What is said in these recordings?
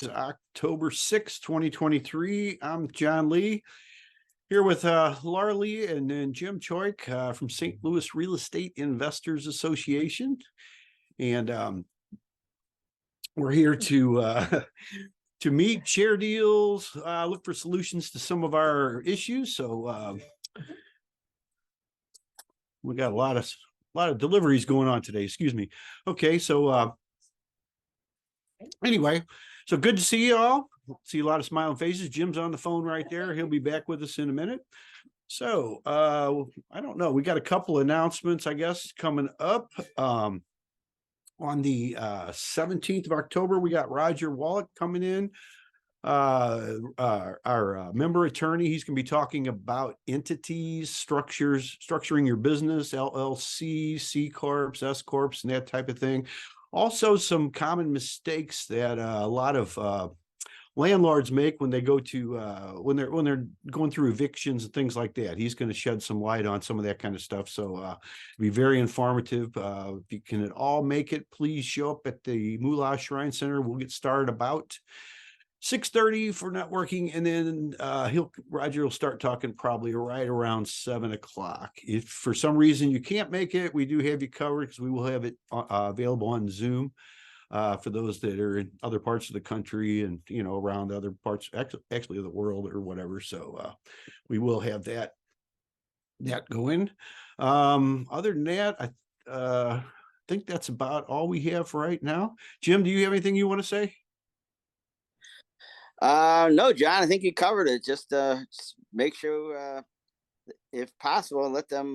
October 6th, 2023. I'm John Lee here with Laura Lee and then Jim Choik from St. Louis Real Estate Investors Association. And we're here to meet, share deals, look for solutions to some of our issues. So we got a lot of deliveries going on today. Excuse me. Okay, so anyway, so good to see you all. See a lot of smiling faces. Jim's on the phone right there. He'll be back with us in a minute. So I don't know. We got a couple announcements, I guess, coming up. On the 17th of October, we got Roger Wallach coming in. Our member attorney. He's going to be talking about entities, structuring your business, LLC, C corps, S corps, and that type of thing. Also, some common mistakes that a lot of landlords make when they go to when they're going through evictions and things like that. He's going to shed some light on some of that kind of stuff. So be very informative. If you can at all make it, please show up at the Moolah Shrine Center. We'll get started about 6:30 for networking, and then Roger will start talking probably right around 7 o'clock. If for some reason you can't make it, we do have you covered because we will have it available on Zoom for those that are in other parts of the country and around other parts actually of the world or whatever. So we will have that going. Other than that, I think that's about all we have right now. Jim, do you have anything you want to say? No, John, I think you covered it. Just make sure, if possible, let them,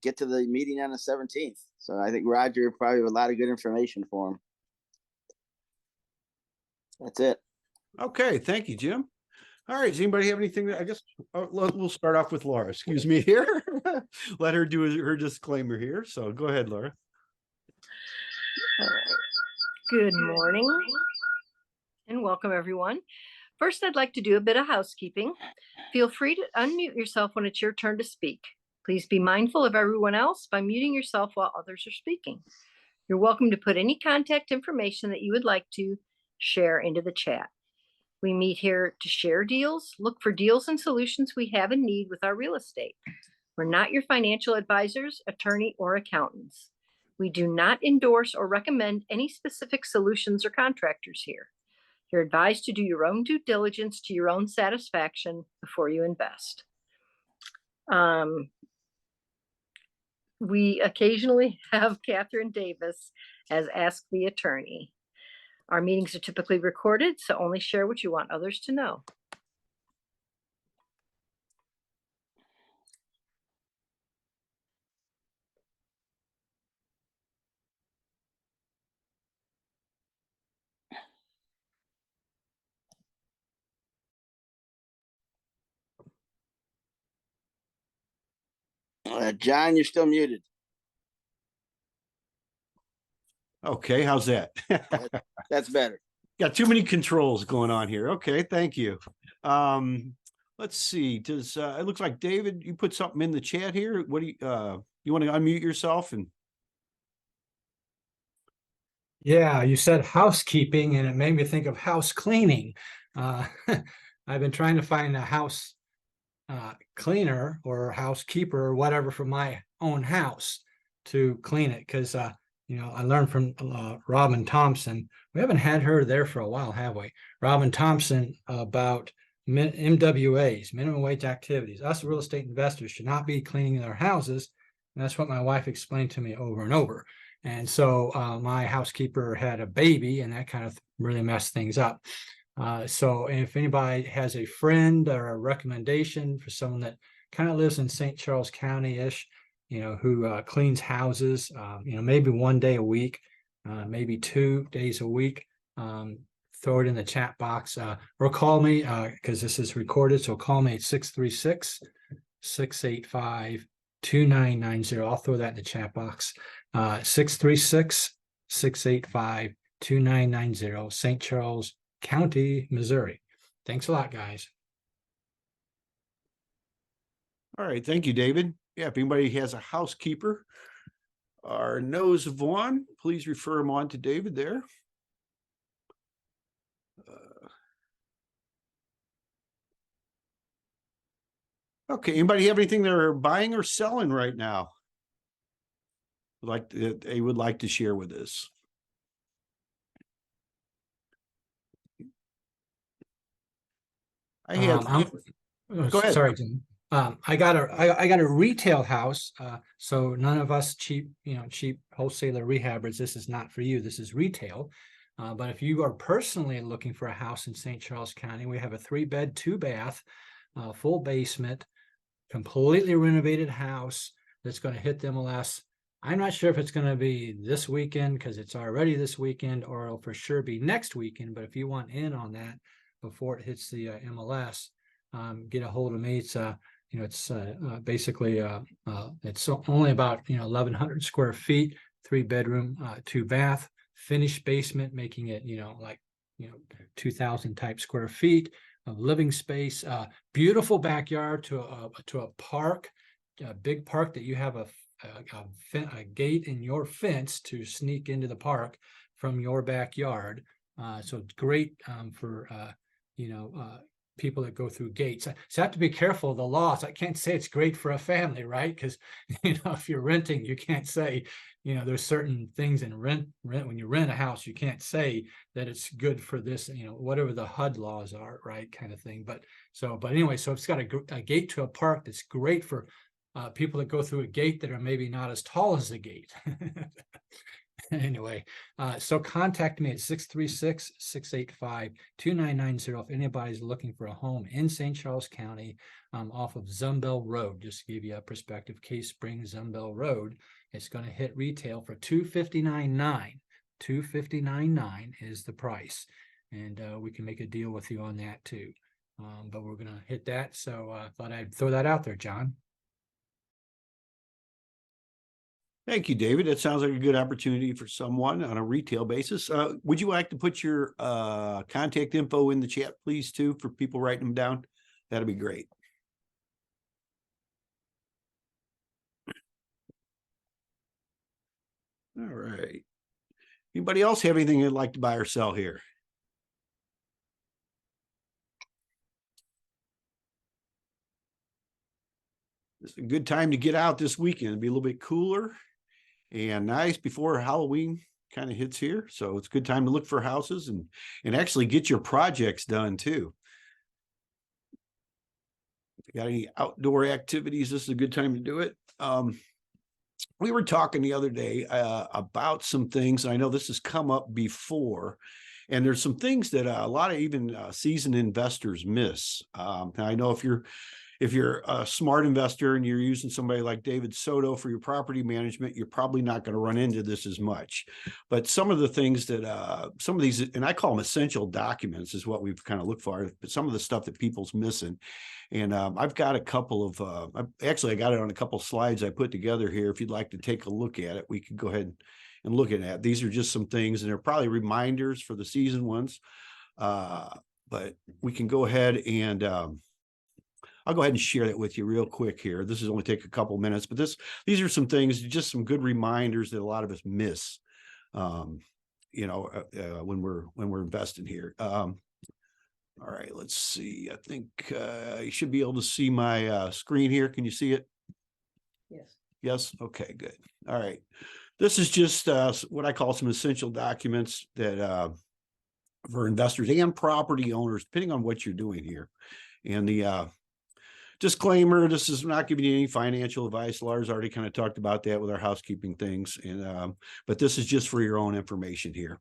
get to the meeting on the 17th. So I think Roger probably have a lot of good information for him. That's it. Okay. Thank you, Jim. All right. Does anybody have anything? I guess we'll start off with Laura. Excuse me here. Let her do her disclaimer here. So go ahead, Laura. Good morning and welcome, everyone. First, I'd like to do a bit of housekeeping. Feel free to unmute yourself when it's your turn to speak. Please be mindful of everyone else by muting yourself while others are speaking. You're welcome to put any contact information that you would like to share into the chat. We meet here to share deals, look for deals and solutions we have in need with our real estate. We're not your financial advisors, attorney, or accountants. We do not endorse or recommend any specific solutions or contractors here. You're advised to do your own due diligence to your own satisfaction before you invest. We occasionally have Catherine Davis as Ask the Attorney. Our meetings are typically recorded, so only share what you want others to know. John, you're still muted. Okay, how's that? That's better. Got too many controls going on here. Okay, thank you. Let's see. Does it looks like David, you put something in the chat here? What do you want to unmute yourself? And yeah, you said housekeeping, and it made me think of house cleaning. I've been trying to find a house cleaner or housekeeper or whatever for my own house to clean it, because I learned from Robin Thompson. We haven't had her there for a while, have we? Robin Thompson, about MWAs, minimum wage activities. Us real estate investors should not be cleaning their houses, and that's what my wife explained to me over and over. And so my housekeeper had a baby, and that kind of really messed things up. So if anybody has a friend or a recommendation for someone that kind of lives in St. Charles County-ish, who cleans houses, maybe one day a week, maybe 2 days a week, throw it in the chat box, or call me, because this is recorded. So call me at 636-685-2990. I'll throw that in the chat box. 636-685-2990, St. Charles County, Missouri. Thanks a lot, guys. all right, thank you, David. Yeah, if anybody has a housekeeper or knows of one, please refer them on to David there. Okay, anybody have anything they're buying or selling right now? Like that they would like to share with us? I have. Go ahead. Sorry, Jim. I got a retail house. So none of us cheap wholesaler rehabbers, this is not for you. This is retail. But if you are personally looking for a house in St. Charles County, we have a 3-bed, 2-bath, full basement, completely renovated house that's going to hit the MLS. I'm not sure if it's going to be this weekend because it's already this weekend, or it'll for sure be next weekend. But if you want in on that before it hits the MLS, get a hold of me. It's it's basically it's only about 1,100 square feet, 3-bedroom, 2-bath, finished basement, making it 2,000 type square feet of living space. Beautiful backyard to a park, a big park that you have a gate in your fence to sneak into the park from your backyard. So it's great for people that go through gates. So I have to be careful of the laws. I can't say it's great for a family, right? Because if you're renting, you can't say there's certain things in rent when you rent a house, you can't say that it's good for this, whatever the HUD laws are, right, kind of thing. But anyway, so it's got a gate to a park that's great for people that go through a gate that are maybe not as tall as the gate. Anyway, so contact me at 636-685-2990 if anybody's looking for a home in St. Charles County, off of Zumbell Road. Just to give you a perspective, Case Springs, Zumbell Road. It's going to hit retail for $259,900. $259,900 is the price, and we can make a deal with you on that too. But we're going to hit that, so I thought I'd throw that out there, John. Thank you, David. That sounds like a good opportunity for someone on a retail basis. Would you like to put your contact info in the chat, please, too, for people writing them down? That'd be great. All right. Anybody else have anything they'd like to buy or sell here? It's a good time to get out this weekend. It'll be a little bit cooler and nice before Halloween kind of hits here. So it's a good time to look for houses and actually get your projects done too. If you got any outdoor activities, this is a good time to do it. We were talking the other day about some things. I know this has come up before, and there's some things that a lot of even seasoned investors miss. I know if you're a smart investor and you're using somebody like David Soto for your property management, you're probably not going to run into this as much. But some of the ththings that some of these, and I call them essential documents, is what we've kind of looked for, but some of the stuff that people's missing. And I've got a couple of, I got it on a couple of slides I put together here. If you'd like to take a look at it, we could go ahead and look at it. These are just some things, and they're probably reminders for the seasoned ones. But we can go ahead and I'll go ahead and share that with you real quick here. This is only take a couple minutes, but these are some things, just some good reminders that a lot of us miss, when we're investing here. All right, let's see. I think you should be able to see my screen here. Can you see it? Yes. Yes. Okay, good. All right. This is just what I call some essential documents that for investors and property owners, depending on what you're doing here. And the disclaimer, this is not giving you any financial advice. Lars already kind of talked about that with our housekeeping things. And but this is just for your own information here.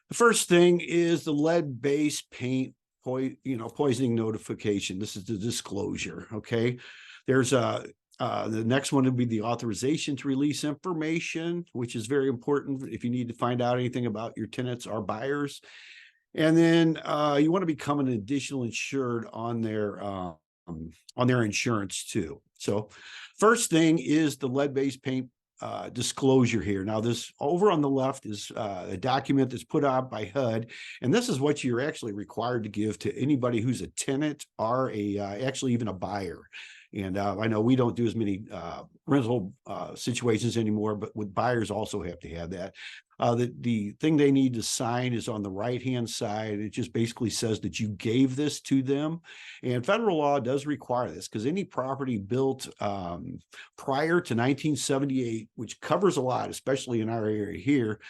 The first thing is the lead-based paint poisoning notification. This is the disclosure. Okay. There's the next one would be the authorization to release information, which is very important if you need to find out anything about your tenants or buyers. And then you want to become an additional insured on their insurance too. So first thing is the lead-based paint disclosure here. Now this over on the left is a document that's put out by HUD, and this is what you're actually required to give to anybody who's a tenant or actually even a buyer. And I know we don't do as many rental situations anymore, but with buyers also have to have that. The thing they need to sign is on the right-hand side. It just basically says that you gave this to them. And federal law does require this because any property built prior to 1978, which covers a lot, especially in our area here,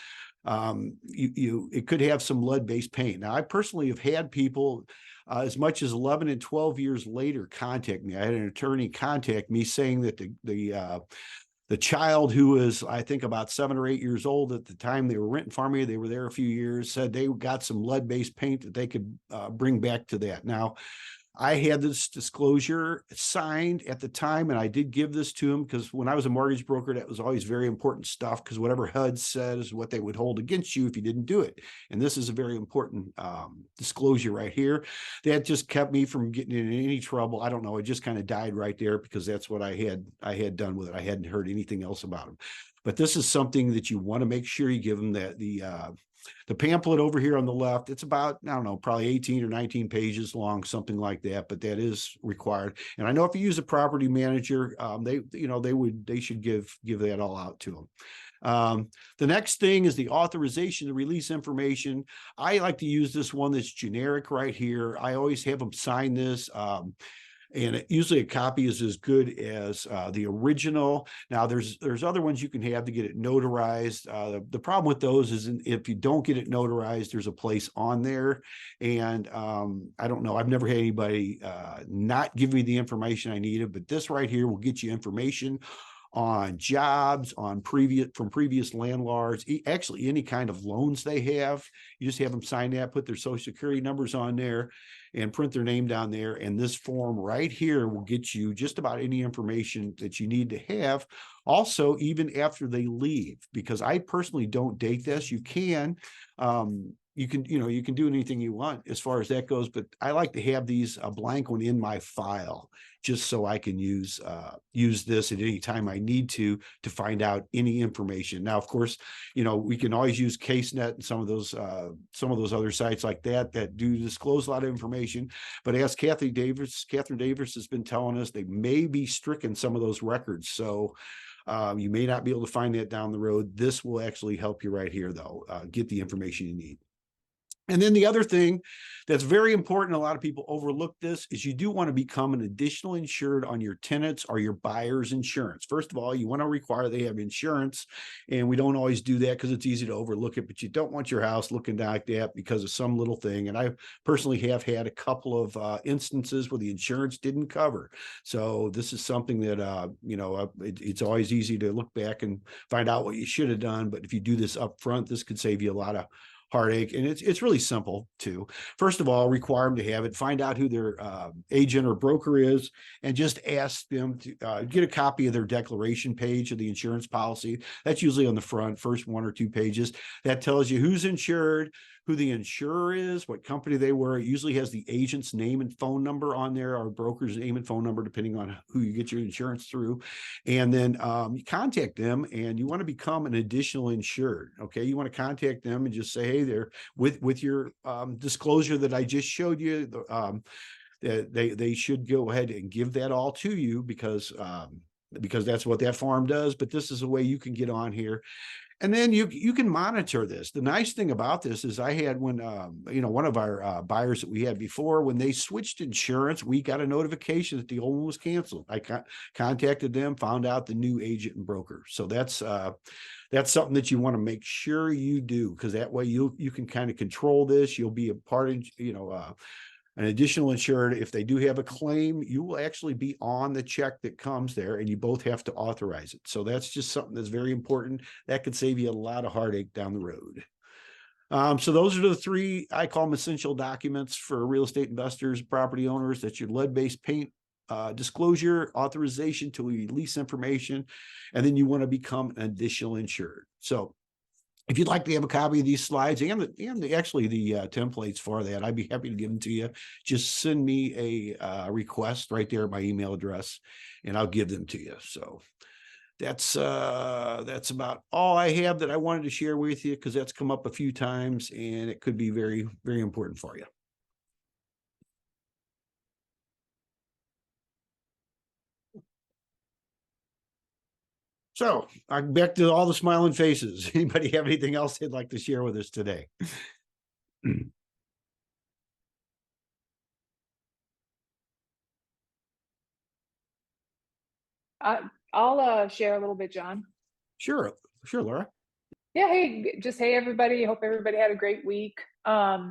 it could have some lead-based paint. Now, I personally have had people as much as 11 and 12 years later contact me. I had an attorney contact me saying that the child, who was, I think, about 7 or 8 years old at the time they were renting from me, they were there a few years, said they got some lead-based paint that they could bring back to that. Now, I had this disclosure signed at the time, and I did give this to him because when I was a mortgage broker, that was always very important stuff, because whatever HUD said is what they would hold against you if you didn't do it. And this is a very important disclosure right here. That just kept me from getting in any trouble. I don't know. It just kind of died right there because that's what I had done with it. I hadn't heard anything else about him. But this is something that you want to make sure you give them, that the pamphlet over here on the left, it's about, I don't know, probably 18 or 19 pages long, something like that, but that is required. And I know if you use a property manager, they should give that all out to them. The next thing is the authorization to release information. I like to use this one that's generic right here. I always have them sign this. And usually a copy is as good as the original. Now, there's other ones you can have to get it notarized. The problem with those is if you don't get it notarized, there's a place on there. And I don't know, I've never had anybody not give me the information I needed, but this right here will get you information on jobs, from previous landlords, actually any kind of loans they have. You just have them sign that, put their social security numbers on there, and print their name down there. And this form right here will get you just about any information that you need to have. Also, even after they leave, because I personally don't date this. You can you can do anything you want as far as that goes, but I like to have these a blank one in my file just so I can use this at any time I need to find out any information. Now, of course, we can always use CaseNet and some of those other sites like that do disclose a lot of information. But as Catherine Davis has been telling us, they may be stricken some of those records. So you may not be able to find that down the road. This will actually help you right here, though. Get the information you need. And then the other thing that's very important, a lot of people overlook this, is you do want to become an additional insured on your tenants or your buyer's insurance. First of all, you want to require they have insurance, and we don't always do that because it's easy to overlook it, but you don't want your house looking like that because of some little thing. And I personally have had a couple of instances where the insurance didn't cover. So this is something that, it's always easy to look back and find out what you should have done. But if you do this up front, this could save you a lot of heartache. And it's really simple too. First of all, require them to have it, find out who their agent or broker is, and just ask them to get a copy of their declaration page of the insurance policy. That's usually on the first 1 or 2 pages. That tells you who's insured, who the insurer is, what company they were. It usually has the agent's name and phone number on there, or broker's name and phone number, depending on who you get your insurance through. And then you contact them, and you want to become an additional insured. Okay, you want to contact them and just say, hey, they're with your disclosure that I just showed you. They should go ahead and give that all to you because that's what that form does. But this is a way you can get on here. And then you can monitor this. The nice thing about this is I had one of our buyers that we had before, when they switched insurance, we got a notification that the old one was canceled. I contacted them, found out the new agent and broker. So that's something that you want to make sure you do, because that way you can kind of control this. You'll be a part of, an additional insured. If they do have a claim, you will actually be on the check that comes there, and you both have to authorize it. So that's just something that's very important. That could save you a lot of heartache down the road. So those are the 3, I call them essential documents for real estate investors, property owners. That's your lead-based paint disclosure, authorization to release information, and then you want to become an additional insured. So if you'd like to have a copy of these slides and the templates for that, I'd be happy to give them to you. Just send me a request right there at my email address, and I'll give them to you. So that's about all I have that I wanted to share with you, because that's come up a few times and it could be very, very important for you. So I'm back to all the smiling faces. Anybody have anything else they'd like to share with us today? I'll share a little bit, John. Sure, Laura. Yeah, hey everybody. Hope everybody had a great week. A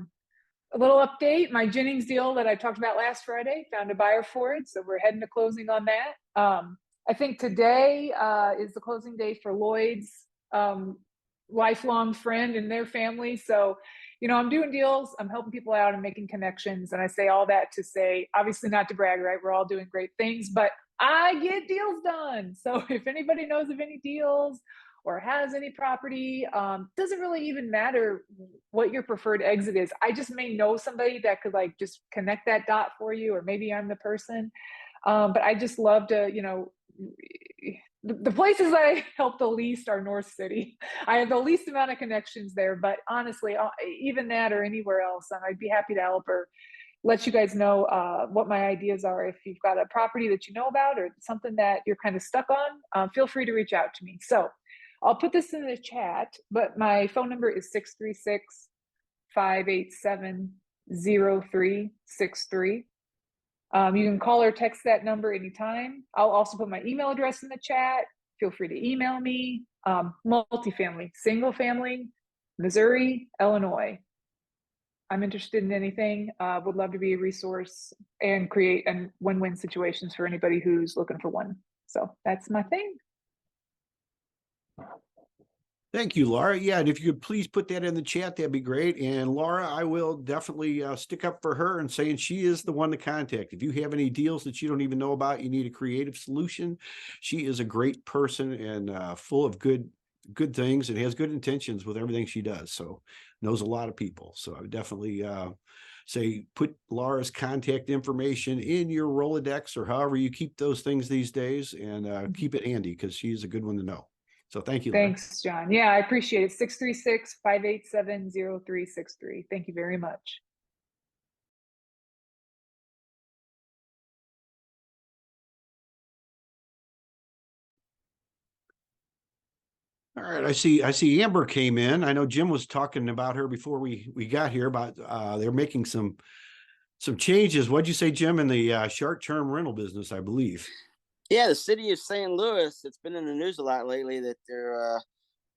little update, my Jennings deal that I talked about last Friday, found a buyer for it, so we're heading to closing on that. I think today is the closing day for Lloyd's lifelong friend and their family. So, you know, I'm doing deals, I'm helping people out and making connections. And I say all that to say, obviously not to brag, right? We're all doing great things, but I get deals done. So if anybody knows of any deals or has any property, doesn't really even matter what your preferred exit is. I just may know somebody that could like just connect that dot for you, or maybe I'm the person. But I just love to, you know, the places I help the least are North City. I have the least amount of connections there, but honestly, even that or anywhere else, I'd be happy to help or let you guys know what my ideas are. If you've got a property that you know about or something that you're kind of stuck on, feel free to reach out to me. So I'll put this in the chat, but my phone number is 636-587-0363. You can call or text that number anytime. I'll also put my email address in the chat. Feel free to email me. Multifamily, single family, Missouri, Illinois. I'm interested in anything. Would love to be a resource and create win-win situations for anybody who's looking for one. So that's my thing. Thank you, Laura. Yeah, and if you could please put that in the chat, that'd be great. And Laura, I will definitely stick up for her and saying she is the one to contact. If you have any deals that you don't even know about, you need a creative solution, she is a great person and full of good things and has good intentions with everything she does. So knows a lot of people. So I would definitely say put Laura's contact information in your Rolodex or however you keep those things these days, and keep it handy because she's a good one to know. So thank you, Laura. Thanks, John. Yeah, I appreciate it. 636-587-0363. Thank you very much. All right, I see Amber came in. I know Jim was talking about her before we got here about they're making some changes. What'd you say, Jim, in the short-term rental business, I believe? Yeah, the city of St. Louis, it's been in the news a lot lately that they're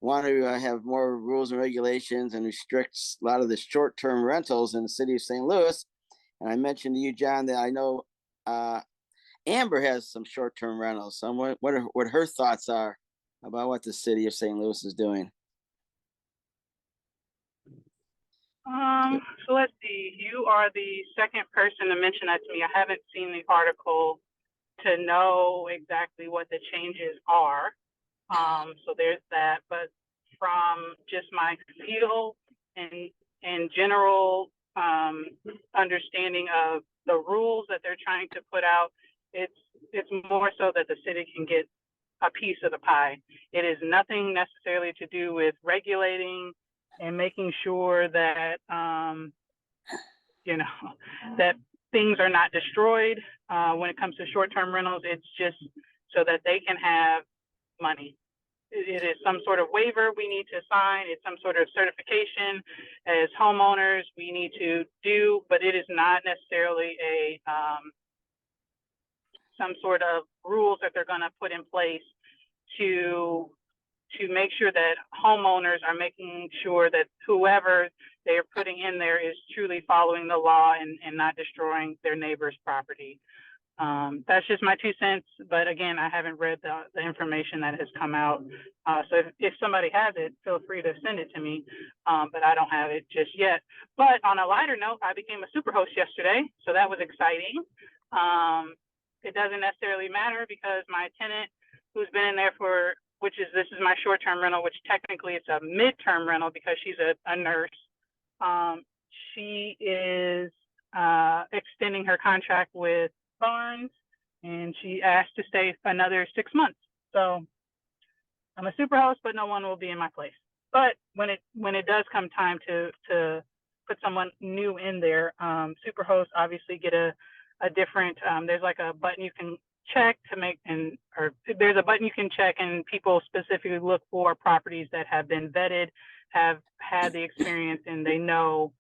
want to have more rules and regulations and restricts a lot of the short-term rentals in the city of St. Louis. And I mentioned to you, John, that I know Amber has some short-term rentals. So what her thoughts are about what the city of St. Louis is doing. So let's see. You are the second person to mention that to me. I haven't seen the article to know exactly what the changes are. So there's that. But from just my feel and general understanding of the rules that they're trying to put out, it's more so that the city can get a piece of the pie. It is nothing necessarily to do with regulating and making sure that that things are not destroyed when it comes to short-term rentals. It's just so that they can have money. It is some sort of waiver we need to sign. It's some sort of certification as homeowners we need to do, but it is not necessarily a some sort of rules that they're going to put in place to make sure that homeowners are making sure that whoever they are putting in there is truly following the law and not destroying their neighbor's property. That's just my 2 cents. But again, I haven't read the information that has come out. So if somebody has it, feel free to send it to me. But I don't have it just yet. But on a lighter note, I became a super host yesterday. So that was exciting. It doesn't necessarily matter because my tenant who's been in there for, this is my short-term rental, which technically it's a mid-term rental because she's a nurse. She is extending her contract with Barnes, and she asked to stay for another 6 months. So I'm a super host, but no one will be in my place. But when it does come time to put someone new in there, super hosts obviously get a different, there's like a button you can check to make, or there's a button you can check, and people specifically look for properties that have been vetted, have had the experience, and they know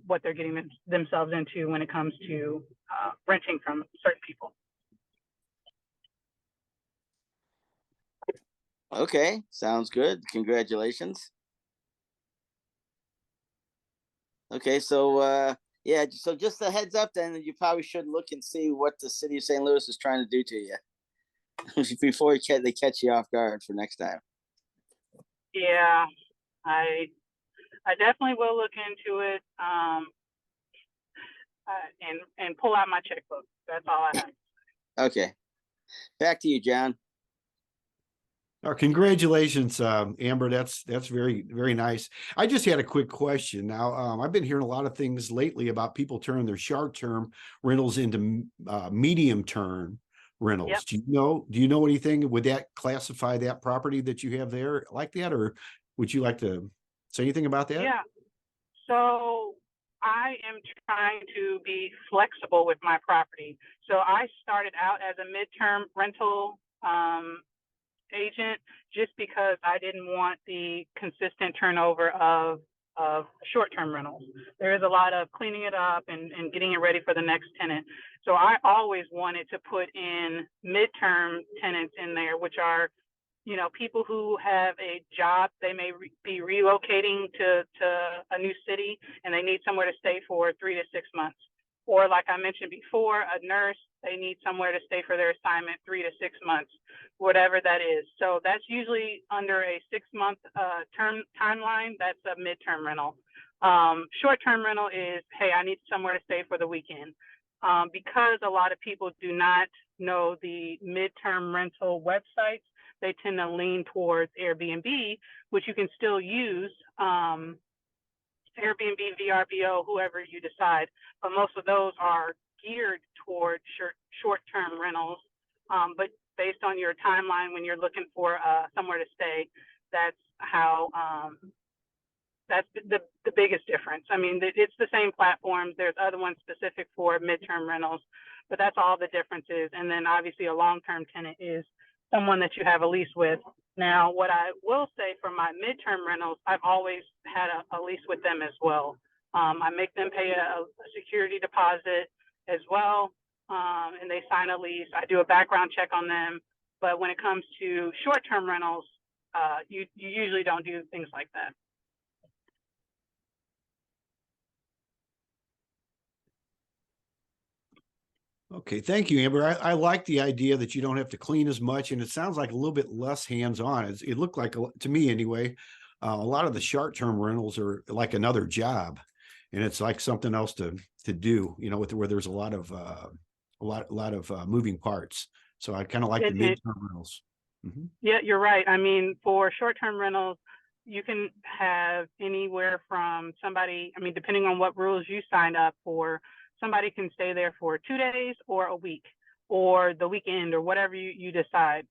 what they're getting themselves into when it comes to renting from certain people. Okay, sounds good. Congratulations. Okay, so yeah, so just a heads up then, you probably should look and see what the city of St. Louis is trying to do to you before they catch you off guard for next time. Yeah, I definitely will look into it and pull out my checkbook. That's all I have. Okay, back to you, John. Congratulations, Amber. That's very, very nice. I just had a quick question. Now, I've been hearing a lot of things lately about people turning their short-term rentals into medium-term rentals. Yep. Do you know anything? Would that classify that property that you have there like that, or would you like to say anything about that? Yeah. So I am trying to be flexible with my property. So I started out as a midterm rental agent just because I didn't want the consistent turnover of short-term rentals. There is a lot of cleaning it up and getting it ready for the next tenant. So I always wanted to put in midterm tenants in there, which are, you know, people who have a job. They may be relocating to a new city and they need somewhere to stay for 3 to 6 months. Or like I mentioned before, a nurse, they need somewhere to stay for their assignment 3 to 6 months, whatever that is. So that's usually under a 6-month term timeline. That's a midterm rental. Short-term rental is, hey, I need somewhere to stay for the weekend. Because a lot of people do not know the midterm rental websites, they tend to lean towards Airbnb, which you can still use. Airbnb, VRBO, whoever you decide, but most of those are geared towards short-term rentals. But based on your timeline, when you're looking for somewhere to stay, that's how that's the biggest difference. I mean, it's the same platforms. There's other ones specific for midterm rentals, but that's all the differences. And then obviously a long-term tenant is someone that you have a lease with. Now, what I will say for my midterm rentals, I've always had a lease with them as well. I make them pay a security deposit as well, and they sign a lease. I do a background check on them. But when it comes to short-term rentals, you usually don't do things like that. Okay, thank you, Amber. I like the idea that you don't have to clean as much, and it sounds like a little bit less hands-on. It looked like, to me anyway, a lot of the short-term rentals are like another job, and it's like something else to do. You know, where there's a lot of moving parts. So I kind of like the midterm rentals. Mm-hmm. Yeah, you're right. I mean, for short-term rentals, you can have anywhere from somebody. I mean, depending on what rules you signed up for. Somebody can stay there for 2 days or a week or the weekend or whatever you decide.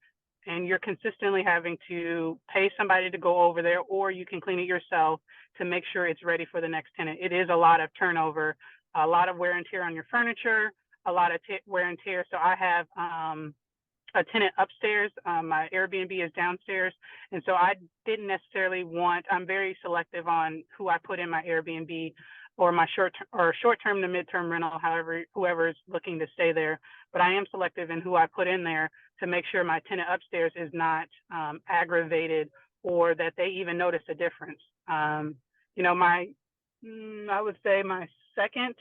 And you're consistently having to pay somebody to go over there, or you can clean it yourself to make sure it's ready for the next tenant. It is a lot of turnover, a lot of wear and tear on your furniture, a lot of wear and tear. So I have a tenant upstairs. My Airbnb is downstairs. And so I didn't necessarily I'm very selective on who I put in my Airbnb or my short-term to midterm rental, whoever is looking to stay there. But I am selective in who I put in there to make sure my tenant upstairs is not aggravated or that they even notice a difference. You know, I would say my second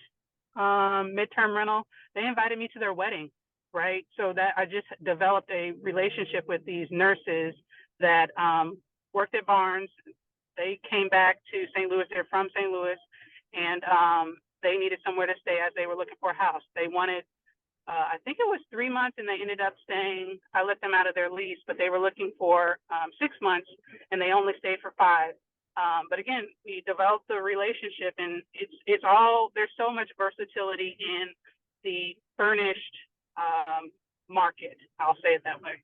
midterm rental, they invited me to their wedding, right? So that I just developed a relationship with these nurses that worked at Barnes. They came back to St. Louis. They're from St. Louis. And they needed somewhere to stay as they were looking for a house. They wanted, I think it was 3 months, and they ended up staying. I let them out of their lease, but they were looking for 6 months, and they only stayed for 5. But again, we developed a relationship, and it's all, there's so much versatility in the furnished market. I'll say it that way.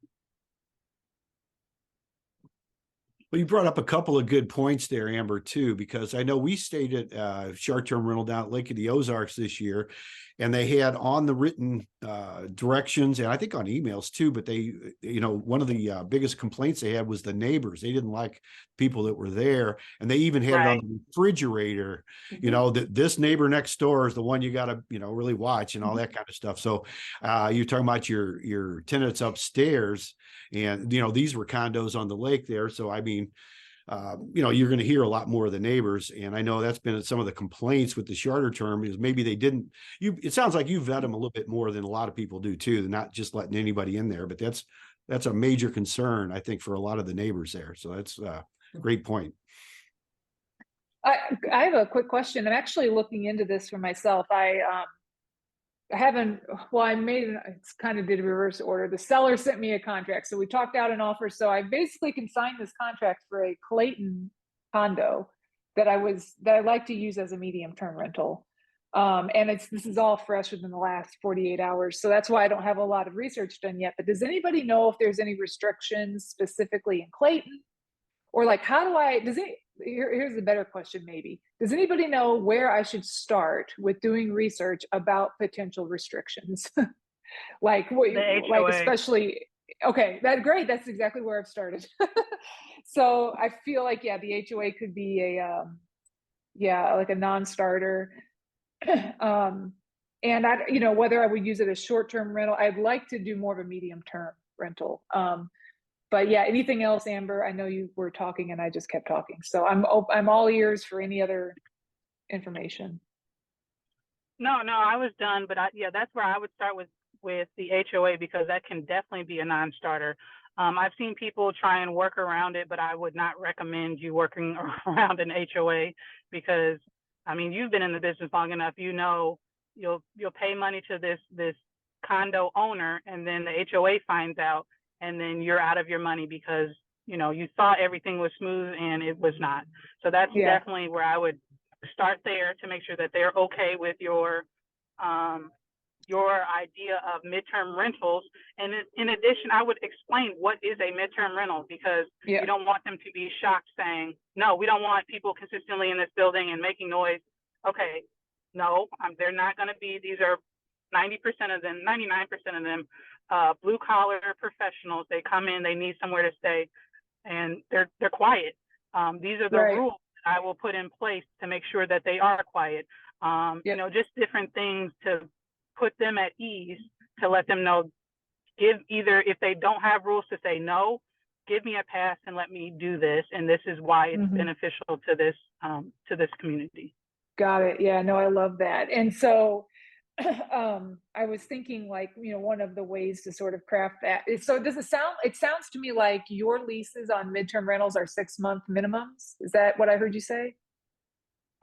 Well, you brought up a couple of good points there, Amber, too, because I know we stayed at short-term rental down at Lake of the Ozarks this year, and they had on the written directions, and I think on emails too, but they, one of the biggest complaints they had was the neighbors. They didn't like people that were there, and they even had it on the refrigerator, that this neighbor next door is the one you got to, really watch and all that kind of stuff. So you're talking about your tenants upstairs, and, these were condos on the lake there. So, I mean, you're going to hear a lot more of the neighbors. And I know that's been some of the complaints with the shorter term is maybe they didn't, it sounds like you vet them a little bit more than a lot of people do too. They're not just letting anybody in there, but that's a major concern, I think, for a lot of the neighbors there. So that's a great point. I have a quick question. I'm actually looking into this for myself. I it's kind of did reverse order. The seller sent me a contract. So we talked out an offer. So I basically can sign this contract for a Clayton condo that I like to use as a medium-term rental. And this is all fresh within the last 48 hours. So that's why I don't have a lot of research done yet. But does anybody know if there's any restrictions specifically in Clayton? Or like, here's a better question maybe. Does anybody know where I should start with doing research about potential restrictions? like especially, okay, great. That's exactly where I've started. So I feel like, the HOA could be like a non-starter. And whether I would use it as short-term rental, I'd like to do more of a medium-term rental. But anything else, Amber? I know you were talking and I just kept talking. So I'm all ears for any other information. No, I was done, but that's where I would start with the HOA, because that can definitely be a non-starter. I've seen people try and work around it, but I would not recommend you working around an HOA, because you've been in the business long enough, you'll pay money to this condo owner, and then the HOA finds out, and then you're out of your money because you thought everything was smooth and it was not. So that's definitely where I would start there, to make sure that they're okay with your idea of midterm rentals. And in addition, I would explain what is a midterm rental, because you don't want them to be shocked saying, no, we don't want people consistently in this building and making noise. Okay, no, they're not going to be. These are 90% of them, 99% of them, blue collar professionals. They come in, they need somewhere to stay, and they're quiet. These are the rules I will put in place to make sure that they are quiet. Just different things to put them at ease, to let them know, either if they don't have rules, to say, no, give me a pass and let me do this, and this is why it's beneficial to this community. Got it. Yeah, no, I love that. And so I was thinking, like, one of the ways to sort of craft that. So it sounds to me like your leases on midterm rentals are 6-month minimums. Is that what I heard you say?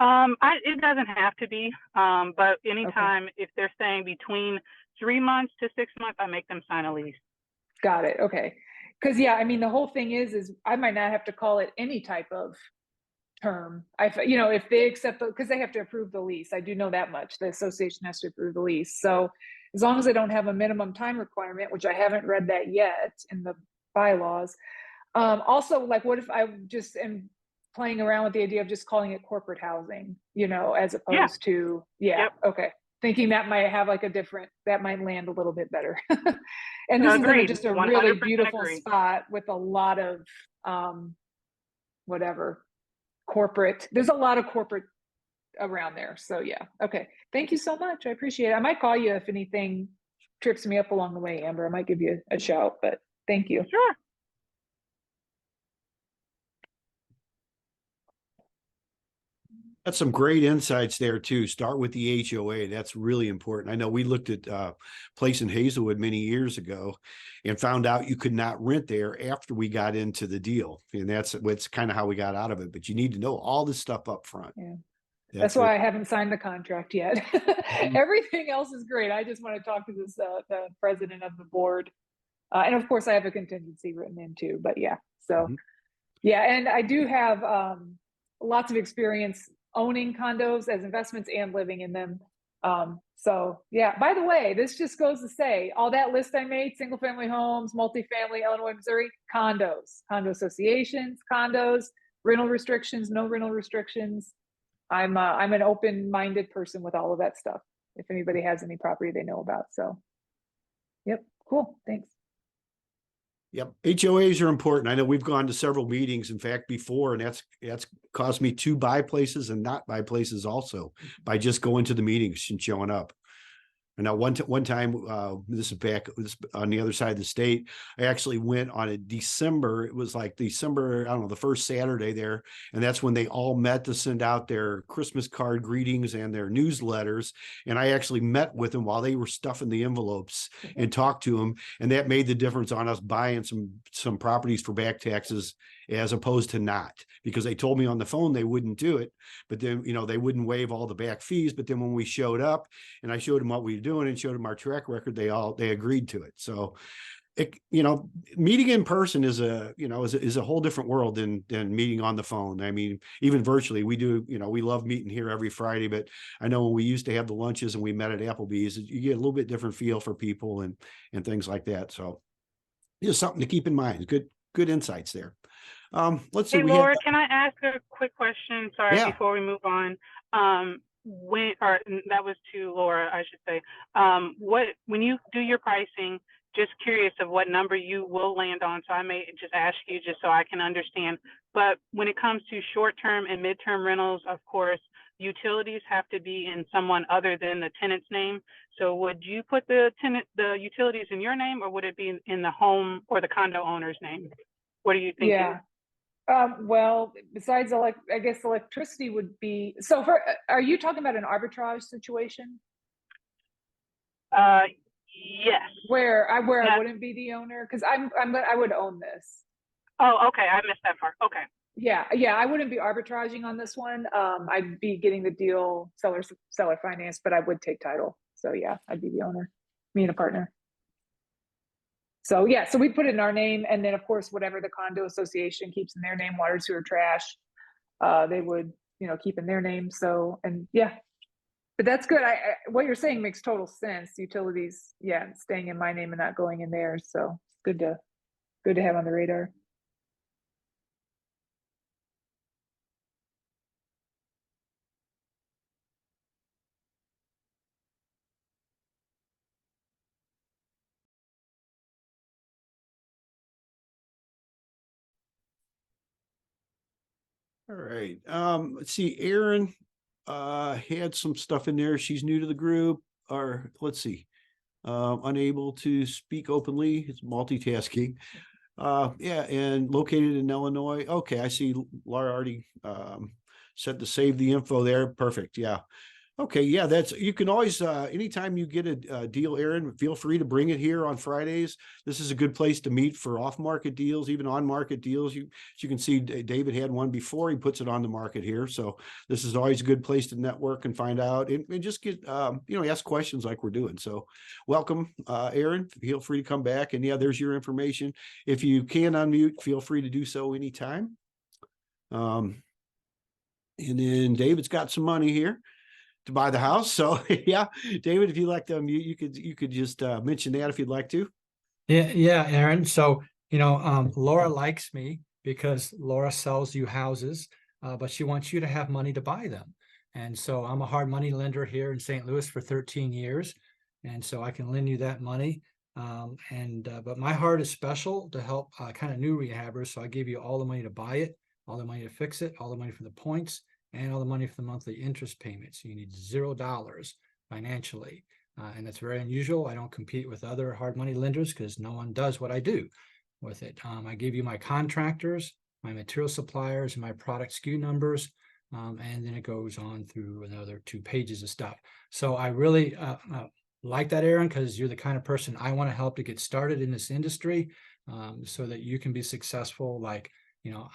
It doesn't have to be, but anytime, if they're saying between 3 months to 6 months, I make them sign a lease. Got it. Okay. Because the whole thing is I might not have to call it any type of term. If they accept, because they have to approve the lease. I do know that much. The association has to approve the lease. So as long as I don't have a minimum time requirement, which I haven't read that yet in the bylaws. Also, like, what if I just am playing around with the idea of just calling it corporate housing, as opposed to, okay. Thinking that might have like that might land a little bit better. And this is just a really beautiful spot with a lot of, there's a lot of corporate around there. So okay. Thank you so much. I appreciate it. I might call you if anything trips me up along the way, Amber. I might give you a shout, but thank you. Sure. That's some great insights there too. Start with the HOA. That's really important. I know we looked at a place in Hazelwood many years ago and found out you could not rent there after we got into the deal. And that's kind of how we got out of it. But you need to know all this stuff up front. Yeah. That's why I haven't signed the contract yet. Everything else is great. I just want to talk to the president of the board. And of course I have a contingency written in too, but and I do have lots of experience owning condos as investments and living in them. So yeah, by the way, this just goes to say all that list I made, single family homes, multifamily, Illinois, Missouri, condos, condo associations, condos, rental restrictions, no rental restrictions. I'm an open-minded person with all of that stuff. If anybody has any property they know about. So yep, cool. Thanks. Yep. HOAs are important. I know we've gone to several meetings, in fact, before, and that's caused me to buy places and not buy places also by just going to the meetings and showing up. And now one time, this is back on the other side of the state, I actually went on a December, it was like December, I don't know, the first Saturday there. And that's when they all met to send out their Christmas card greetings and their newsletters. And I actually met with them while they were stuffing the envelopes and talked to them. And that made the difference on us buying some properties for back taxes as opposed to not, because they told me on the phone they wouldn't do it, but then, you know, they wouldn't waive all the back fees. But then when we showed up and I showed them what we were doing and showed them our track record, they agreed to it. So it, you know, meeting in person is a whole different world than meeting on the phone. I mean, even virtually, we do, you know, we love meeting here every Friday, but I know when we used to have the lunches and we met at Applebee's, you get a little bit different feel for people and things like that. So just something to keep in mind. Good insights there. Let's see. Hey, Laura, can I ask a quick question? Sorry, Yeah. before we move on. That was to Laura, I should say. When you do your pricing, just curious of what number you will land on. So I may just ask you just so I can understand. But when it comes to short-term and mid-term rentals, of course, utilities have to be in someone other than the tenant's name. So would you put the utilities in your name, or would it be in the home or the condo owner's name? What are you thinking? Yeah. Well, besides I guess electricity would be, so are you talking about an arbitrage situation? Yes. Where I wouldn't be the owner? Cause I would own this. Oh, okay. I missed that part. Okay. Yeah. I wouldn't be arbitraging on this one. I'd be getting the deal seller finance, but I would take title. So yeah, I'd be the owner, me and a partner. So yeah, so we put it in our name, and then of course, whatever the condo association keeps in their name, water, sewer, trash, they would, you know, keep in their name. So, and yeah, but that's good. What you're saying makes total sense. Utilities, yeah, staying in my name and not going in theirs. So good to have on the radar. All right. Let's see. Erin had some stuff in there. She's new to the group, or let's see. Unable to speak openly. It's multitasking. Yeah, and located in Illinois. Okay, I see Laura already said to save the info there. Perfect. Yeah. Okay, yeah, you can always, anytime you get a deal, Erin, feel free to bring it here on Fridays. This is a good place to meet for off-market deals, even on-market deals. You can see David had one before, he puts it on the market here. So this is always a good place to network and find out and just get, ask questions like we're doing. So welcome, Erin, feel free to come back. And yeah, there's your information. If you can unmute, feel free to do so anytime. And then David's got some money here to buy the house. So yeah, David, if you'd like to unmute, you could just mention that if you'd like to. Yeah, Aaron. So, Laura likes me because Laura sells you houses, but she wants you to have money to buy them. And so I'm a hard money lender here in St. Louis for 13 years. And so I can lend you that money. But my heart is special to help kind of new rehabbers. So I give you all the money to buy it, all the money to fix it, all the money for the points, and all the money for the monthly interest payments. So you need $0 financially. And that's very unusual. I don't compete with other hard money lenders because no one does what I do with it. I give you my contractors, my material suppliers, and my product SKU numbers. And then it goes on through another 2 pages of stuff. So I really like that, Aaron, because you're the kind of person I want to help to get started in this industry so that you can be successful like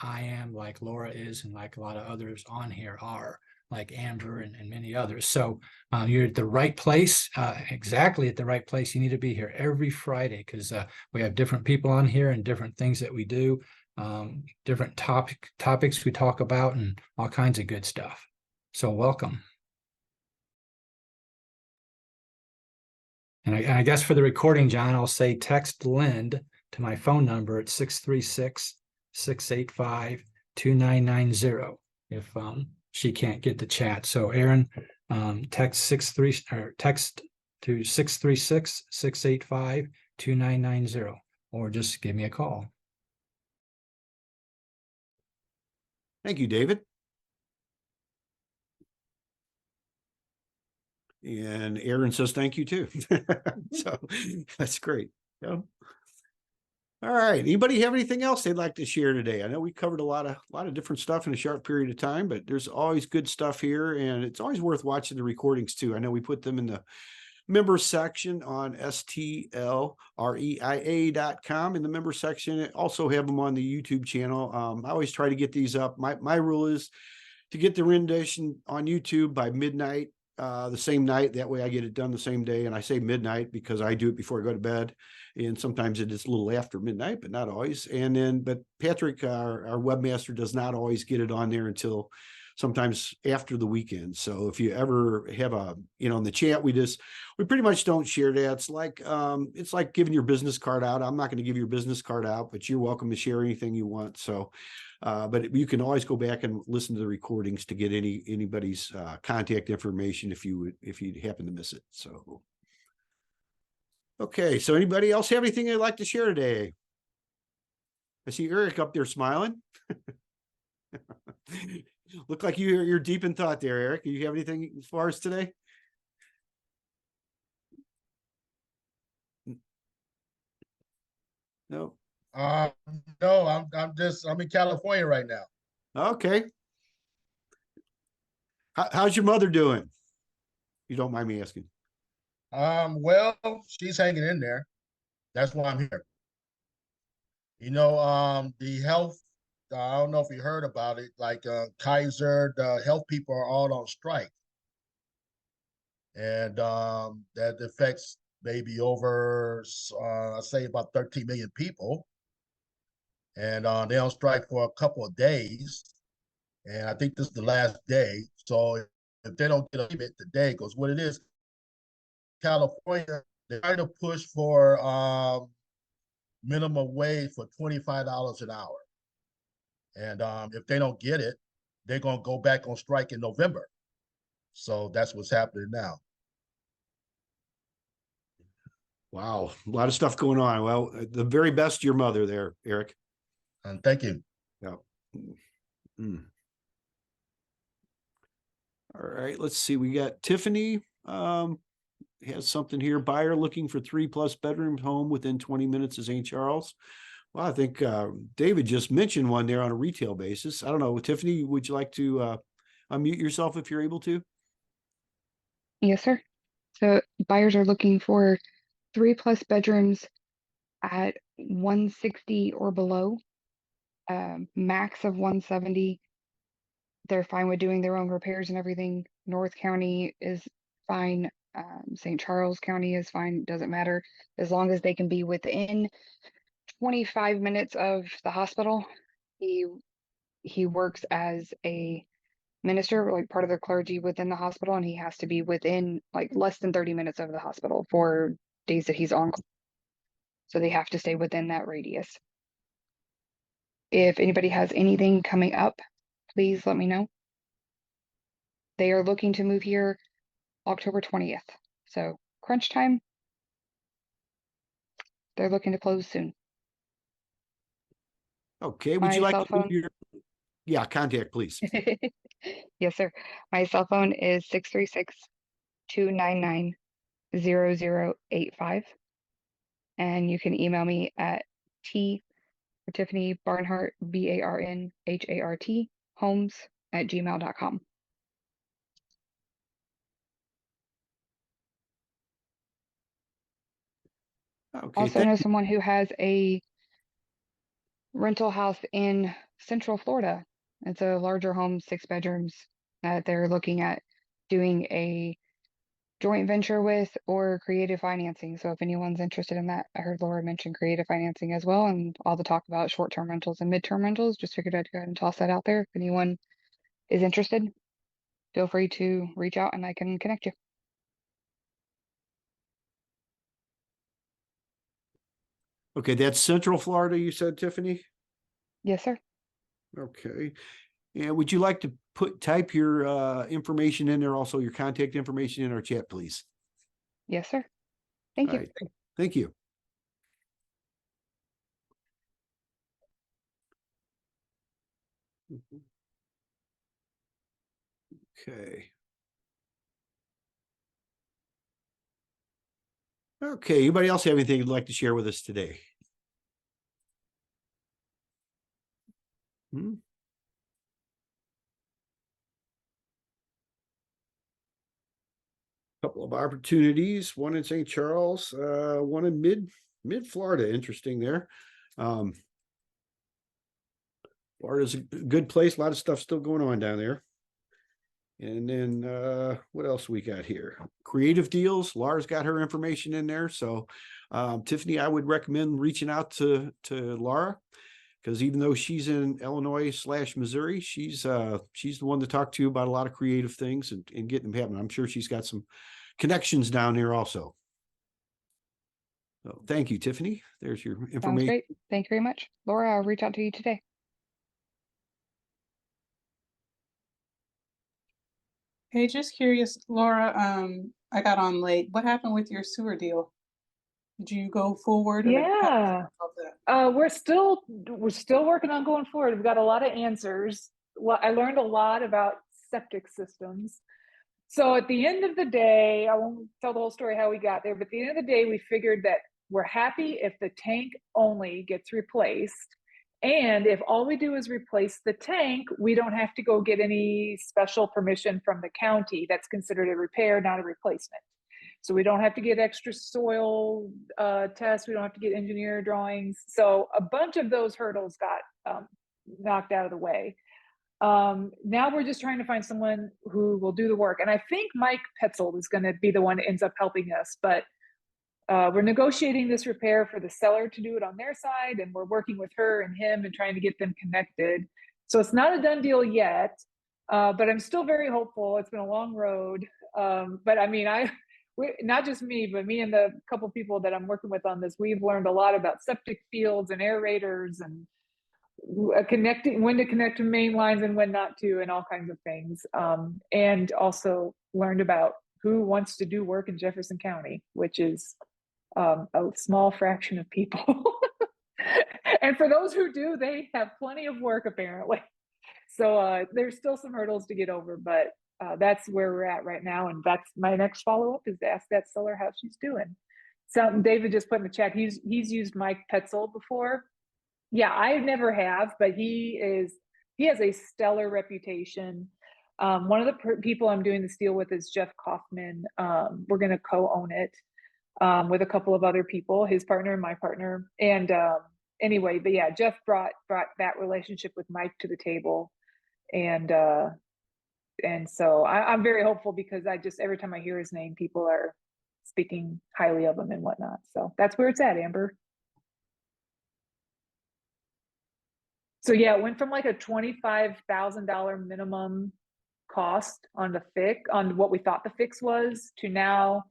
I am, like Laura is, and like a lot of others on here are, like Amber and many others. So you're at the right place, exactly at the right place. You need to be here every Friday because we have different people on here and different things that we do, different topics we talk about, and all kinds of good stuff. So welcome. And I guess for the recording, John, I'll say text Lind to my phone number at 636-685-2990 if she can't get the chat. So Aaron, text text to 636-685-2990, or just give me a call. Thank you, David. And Aaron says thank you too. So that's great. Yeah. All right. Anybody have anything else they'd like to share today? I know we covered a lot of different stuff in a short period of time, but there's always good stuff here, and it's always worth watching the recordings too. I know we put them in the member section on STLREIA.com in the member section. I also have them on the YouTube channel. I always try to get these up. My rule is to get the rendition on YouTube by midnight, the same night. That way I get it done the same day. And I say midnight because I do it before I go to bed. And sometimes it is a little after midnight, but not always. But Patrick, our webmaster, does not always get it on there until sometimes after the weekend. So if you ever have in the chat, we pretty much don't share that. It's like giving your business card out. I'm not going to give your business card out, but you're welcome to share anything you want. So, but you can always go back and listen to the recordings to get anybody's contact information if you happen to miss it. So, okay. So anybody else have anything they'd like to share today? I see Eric up there smiling. Look like you're deep in thought there, Eric. Do you have anything as far as today? No. No, I'm in California right now. Okay. How's your mother doing? You don't mind me asking. Well, she's hanging in there. That's why I'm here. The health, I don't know if you heard about it, like Kaiser, the health people are all on strike. And that affects maybe over, I say about 13 million people. And they're on strike for a couple of days. And I think this is the last day. So if they don't get a payment today, because what it is, California, they're trying to push for minimum wage for $25 an hour. And if they don't get it, they're going to go back on strike in November. So that's what's happening now. Wow. A lot of stuff going on. Well, the very best to your mother there, Eric. And thank you. Yeah. Mm. All right. Let's see. We got Tiffany has something here. Buyer looking for 3+ bedroom home within 20 minutes of St. Charles. Well, I think David just mentioned one there on a retail basis. I don't know. Tiffany, would you like to unmute yourself if you're able to? Yes, sir. So buyers are looking for 3+ bedrooms at 160 or below, max of 170. They're fine with doing their own repairs and everything. North County is fine. St. Charles County is fine. Doesn't matter as long as they can be within 25 minutes of the hospital. He works as a minister, like part of the clergy within the hospital, and he has to be within like less than 30 minutes of the hospital for days that he's on. So they have to stay within that radius. If anybody has anything coming up, please let me know. They are looking to move here October 20th. So crunch time. They're looking to close soon. Okay. Would you My like cell to move phone? Yeah, contact, please. Yes, sir. My cell phone is 636-299-0085. And you can email me at T for Tiffany Barnhart, BARNHART, homes@gmail.com. Okay. Also know someone who has a rental house in Central Florida. It's a larger home, 6 bedrooms that they're looking at doing a joint venture with or creative financing. So if anyone's interested in that, I heard Laura mention creative financing as well, and all the talk about short-term rentals and mid-term rentals. Just figured I'd go ahead and toss that out there. If anyone is interested, feel free to reach out and I can connect you. Okay, that's Central Florida, you said, Tiffany? Yes, sir. Okay. And would you like to type your information in there, also your contact information in our chat, please? Yes, sir. Thank All you. right. Thank you. Okay. Okay. Anybody else have anything you'd like to share with us today? Couple of opportunities, one in St. Charles, one in mid Florida. Interesting there. Florida's a good place. A lot of stuff still going on down there. And then what else we got here? Creative deals. Laura's got her information in there. So Tiffany, I would recommend reaching out to Laura, because even though she's in Illinois/Missouri, she's the one to talk to about a lot of creative things and getting them happening. I'm sure she's got some connections down there also. So thank you, Tiffany. There's your Sounds information. great. Thank you very much. Laura, I'll reach out to you today. Hey, just curious, Laura, I got on late. What happened with your sewer deal? Did you go forward? Or Yeah. We're still working on going forward. We've got a lot of answers. Well, I learned a lot about septic systems. So at the end of the day, I won't tell the whole story how we got there, but at the end of the day, we figured that we're happy if the tank only gets replaced. And if all we do is replace the tank, we don't have to go get any special permission from the county. That's considered a repair, not a replacement. So we don't have to get extra soil tests. We don't have to get engineer drawings. So a bunch of those hurdles got knocked out of the way. Now we're just trying to find someone who will do the work. And I think Mike Petzold is going to be the one that ends up helping us. But we're negotiating this repair for the seller to do it on their side. And we're working with her and him and trying to get them connected. So it's not a done deal yet, but I'm still very hopeful. It's been a long road. But I mean, not just me, but me and the couple people that I'm working with on this, we've learned a lot about septic fields and aerators and connecting, when to connect to main lines and when not to, and all kinds of things. And also learned about who wants to do work in Jefferson County, which is a small fraction of people. And for those who do, they have plenty of work apparently. So there's still some hurdles to get over, but that's where we're at right now. And that's my next follow-up, is to ask that seller how she's doing. Something David just put in the chat. He's used Mike Petzold before. Yeah, I never have, but he has a stellar reputation. One of the people I'm doing this deal with is Jeff Kaufman. We're going to co-own it with a couple of other people, his partner and my partner. And anyway, but yeah, Jeff brought that relationship with Mike to the table. And so I'm very hopeful, because every time I hear his name, people are speaking highly of him and whatnot. So that's where it's at, Amber. So yeah, it went from like a $25,000 minimum cost on what we thought the fix was, to now,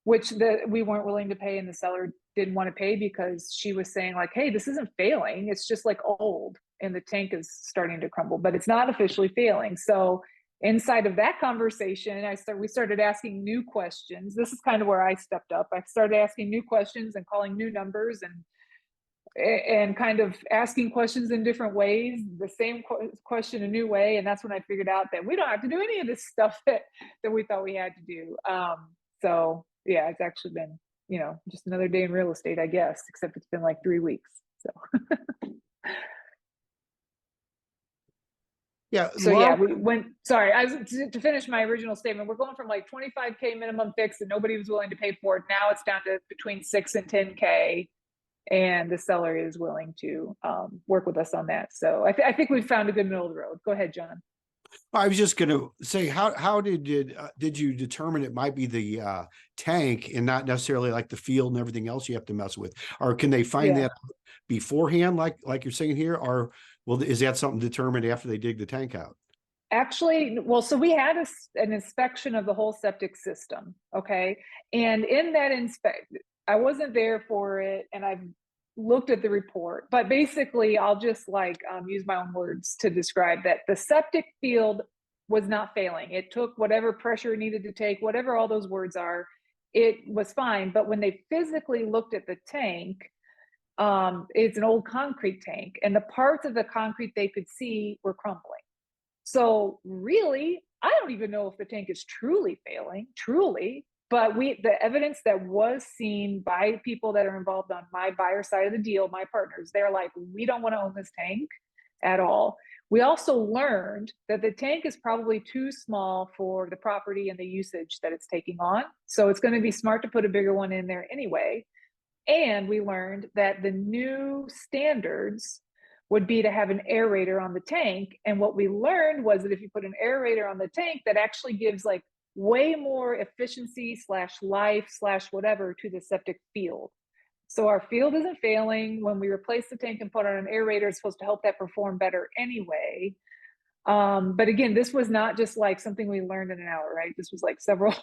which we weren't willing to pay and the seller didn't want to pay, because she was saying like, hey, this isn't failing. It's just like old and the tank is starting to crumble, but it's not officially failing. So inside of that conversation, we started asking new questions. This is kind of where I stepped up. I started asking new questions and calling new numbers and kind of asking questions in different ways, the same question a new way. And that's when I figured out that we don't have to do any of this stuff that we thought we had to do. So yeah, it's actually been, just another day in real estate, I guess, except it's been like 3 weeks. So Yeah. so yeah, we went, sorry, to finish my original statement, we're going from like 25K minimum fix and nobody was willing to pay for it. Now it's down to between 6 and 10K. And the seller is willing to work with us on that. So I think we've found a good middle of the road. Go ahead, John. I was just going to say, how did you determine it might be the tank and not necessarily like the field and everything else you have to mess with? Or can they find that beforehand, like you're saying here? Or is that something determined after they dig the tank out? Actually, well, so we had an inspection of the whole septic system. Okay. And in that I wasn't there for it, and I've looked at the report, but basically I'll just like use my own words to describe that the septic field was not failing. It took whatever pressure it needed to take, whatever all those words are, it was fine. But when they physically looked at the tank, it's an old concrete tank, and the parts of the concrete they could see were crumbling. So really, I don't even know if the tank is truly failing, but the evidence that was seen by people that are involved on my buyer side of the deal, my partners, they're like, we don't want to own this tank at all. We also learned that the tank is probably too small for the property and the usage that it's taking on. So it's going to be smart to put a bigger one in there anyway. And we learned that the new standards would be to have an aerator on the tank. And what we learned was that if you put an aerator on the tank, that actually gives like way more efficiency / life / whatever to the septic field. So our field isn't failing. When we replace the tank and put on an aerator, it's supposed to help that perform better anyway. But again, this was not just like something we learned in an hour, right? This was like several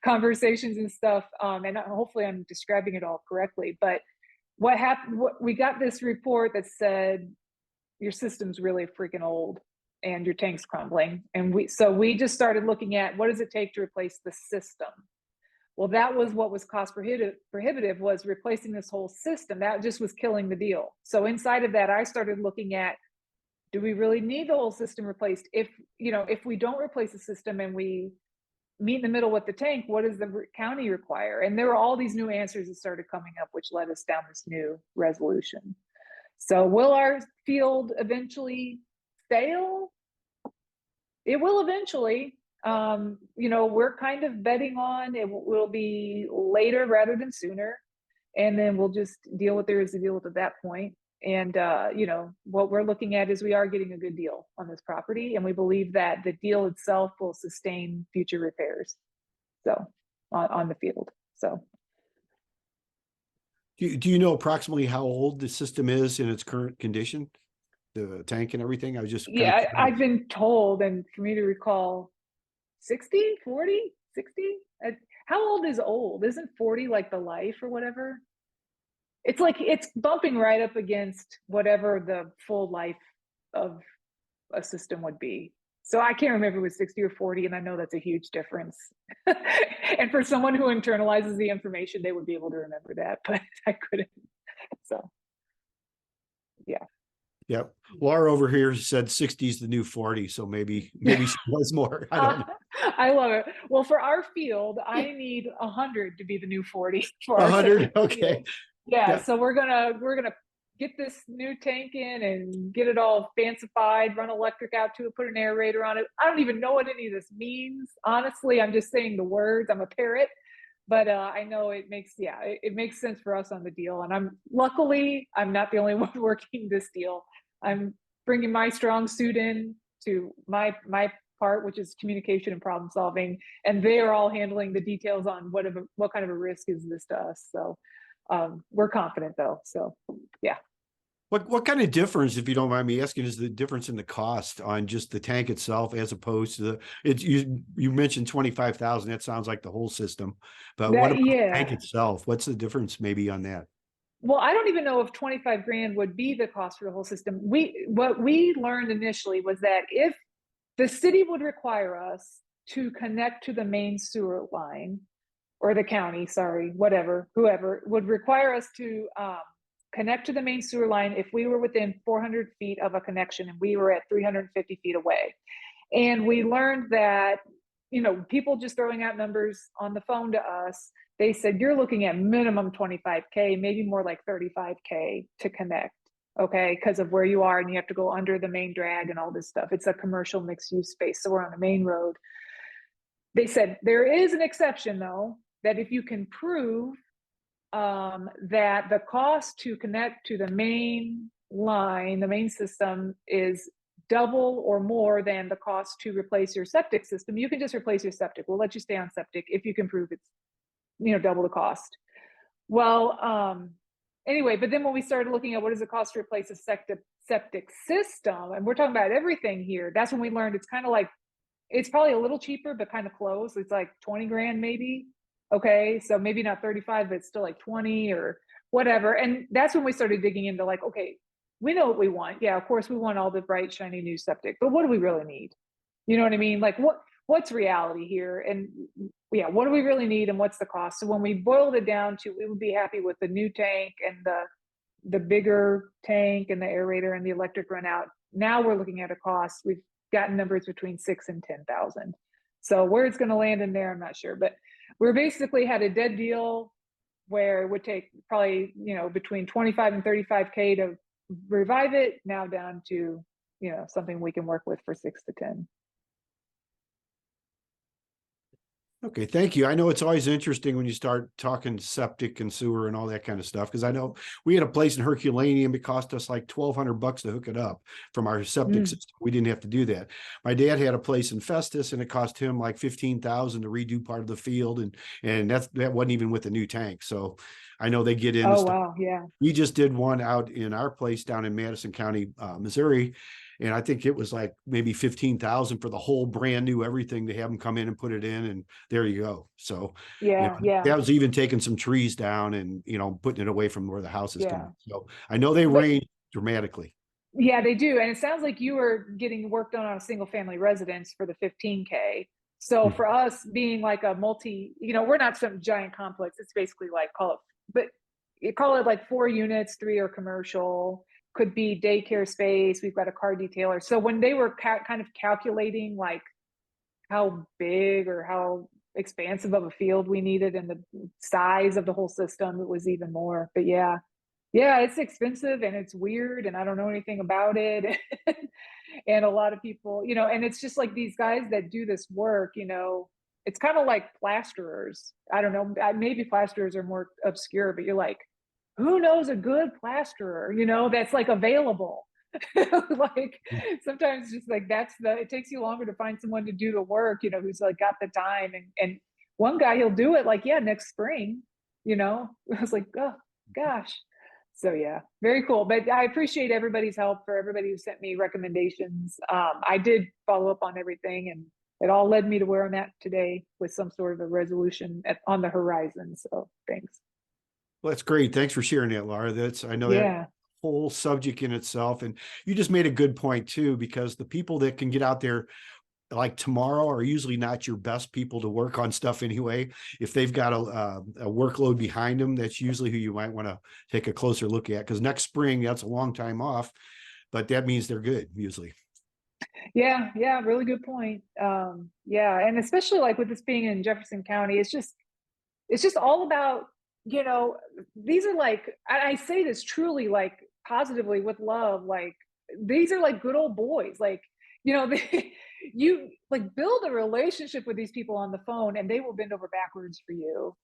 conversations and stuff. And hopefully I'm describing it all correctly. But what happened, we got this report that said, your system's really freaking old and your tank's crumbling. And we just started looking at what does it take to replace the system? Well, that was what was cost prohibitive was replacing this whole system. That just was killing the deal. So inside of that, I started looking at, do we really need the whole system replaced? If we don't replace the system and we meet in the middle with the tank, what does the county require? And there were all these new answers that started coming up, which led us down this new resolution. So will our field eventually fail? It will eventually. We're kind of betting on it will be later rather than sooner. And then we'll just deal with there is to deal with at that point. And, what we're looking at is we are getting a good deal on this property. And we believe that the deal itself will sustain future repairs. So on the field. So. Do you know approximately how old the system is in its current condition? The tank and everything? I was just I've been told, and for me to recall, 60, 40, 60? How old is old? Isn't 40 like the life or whatever? It's like it's bumping right up against whatever the full life of a system would be. So I can't remember if it was 60 or 40, and I know that's a huge difference. And for someone who internalizes the information, they would be able to remember that, but I couldn't. So, yeah. Yep. Laura over here said 60 is the new 40, so maybe she was more. I don't know. I love it. Well, for our field, I need 100 to be the new 40 for 100. Okay. Yeah. So we're gonna get this new tank in and get it all fancified, run electric out to it, put an aerator on it. I don't even know what any of this means. Honestly, I'm just saying the words. I'm a parrot, but I know it makes sense for us on the deal. And luckily I'm not the only one working this deal. I'm bringing my strong suit in to my part, which is communication and problem solving, and they are all handling the details on what kind of a risk is this to us. So we're confident though. So yeah. What kind of difference, if you don't mind me asking, is the difference in the cost on just the tank itself as opposed to you mentioned 25,000? That sounds like the whole system, but what about the tank itself? What's the difference maybe on that? Well, I don't even know if 25 grand would be the cost for the whole system. What we learned initially was that if the city would require us to connect to the main sewer line, or the county, sorry, whoever would require us to connect to the main sewer line if we were within 400 feet of a connection and we were at 350 feet away. And we learned that, people just throwing out numbers on the phone to us, they said, you're looking at minimum 25K, maybe more like 35K to connect, okay, because of where you are, and you have to go under the main drag and all this stuff. It's a commercial mixed use space, so we're on the main road. They said there is an exception though, that if you can prove that the cost to connect to the main line, the main system, is double or more than the cost to replace your septic system, you can just replace your septic. We'll let you stay on septic if you can prove it's double the cost. Well, anyway, but then when we started looking at what does it cost to replace a septic system, and we're talking about everything here, that's when we learned it's kind of like, it's probably a little cheaper, but kind of close. It's like 20 grand maybe. Okay, so maybe not 35, but it's still like 20 or whatever. And that's when we started digging into like, okay, we know what we want. Yeah, of course we want all the bright, shiny new septic, but what do we really need? You know what I mean? Like what's reality here? And yeah, what do we really need and what's the cost? So when we boiled it down to, we would be happy with the new tank and the bigger tank and the aerator and the electric run out. Now we're looking at a cost. We've gotten numbers between 6,000 and 10,000. So where it's going to land in there, I'm not sure, but we're basically had a dead deal where it would take probably, you know, between 25 and 35K to revive it, now down to, you know, something we can work with for 6 to 10. Okay, thank you. I know it's always interesting when you start talking septic and sewer and all that kind of stuff, because I know we had a place in Herculaneum. It cost us like $1,200 to hook it up from our septic system. We didn't have to do that. My dad had a place in Festus, and it cost him like $15,000 to redo part of the field, and that wasn't even with a new tank. So I know they get in. Oh wow, yeah. We just did one out in our place down in Madison County, Missouri. And I think it was like maybe 15,000 for the whole brand new everything. They have them come in and put it in, and there you go. So yeah, yeah, that was even taking some trees down and, you know, putting it away from where the house is going. So I know they But- range dramatically. Yeah, they do. And it sounds like you were getting work done on a single family residence for the 15K. So for us being like a multi, you know, we're not some giant complex. It's basically like but you call it like 4 units, 3 are commercial, could be daycare space. We've got a car detailer. So when they were kind of calculating like how big or how expansive of a field we needed and the size of the whole system, it was even more. But yeah, it's expensive and it's weird and I don't know anything about it. And a lot of people, you know, and it's just like these guys that do this work, you know, it's kind of like plasterers. I don't know, maybe plasterers are more obscure, but you're like, who knows a good plasterer, you know, that's like available. Like sometimes just like it takes you longer to find someone to do the work, you know, who's like got the time. And one guy, he'll do it like, yeah, next spring, you know. I was like, oh gosh. So yeah, very cool. But I appreciate everybody's help, for everybody who sent me recommendations. I did follow up on everything, and it all led me to where I'm at today with some sort of a resolution on the horizon. So thanks. Well, that's great. Thanks for sharing that, Laura. I know that whole subject in itself. And you just made a good point too, because the people that can get out there like tomorrow are usually not your best people to work on stuff anyway. If they've got a workload behind them, that's usually who you might want to take a closer look at, because next spring, that's a long time off, but that means they're good usually. Yeah, really good point. Yeah, and especially like with this being in Jefferson County, it's just all about, you know, these are like, I say this truly like positively with love, like these are like good old boys, like, you know, you like build a relationship with these people on the phone and they will bend over backwards for you.